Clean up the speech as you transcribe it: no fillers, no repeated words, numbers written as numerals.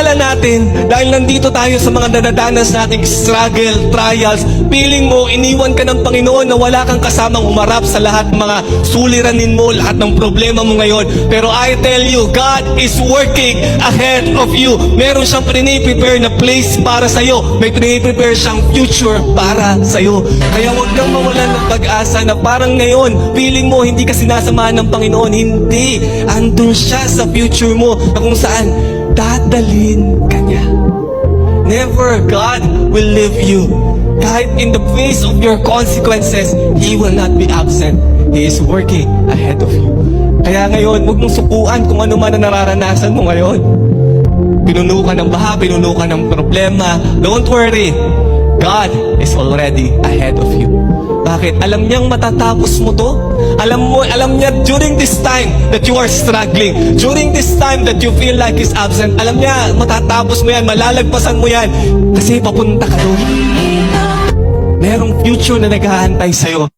akala natin, dahil nandito tayo sa mga nadadanas nating struggle, trials, feeling mo, iniwan ka ng Panginoon na wala kang kasamang umarap sa lahat ng mga suliranin mo, lahat ng problema mo ngayon. Pero I tell you, God is working ahead of you. Meron siyang prepare na place para sa'yo. May prepare siyang future para sa'yo. Kaya huwag kang mawalan ng pag-asa na parang ngayon, feeling mo hindi ka sinasamahan ng Panginoon. Hindi. Andun siya sa future mo na kung saan dadalhin ka niya. Never God will leave you. Kahit in the face of your consequences, He will not be absent. He is working ahead of you. Kaya ngayon, huwag mong sukuan kung ano man ang nararanasan mo ngayon. Pinuno ka ng baha, pinuno ka ng problema. Don't worry. God is already ahead of you. Bakit? Alam niyang matatapos mo to. Alam niya during this time that you are struggling, during this time that you feel like is absent, alam niya matatapos mo yan, malalagpasan mo yan, kasi papunta ka doon. Merong future na naghahantay sa'yo.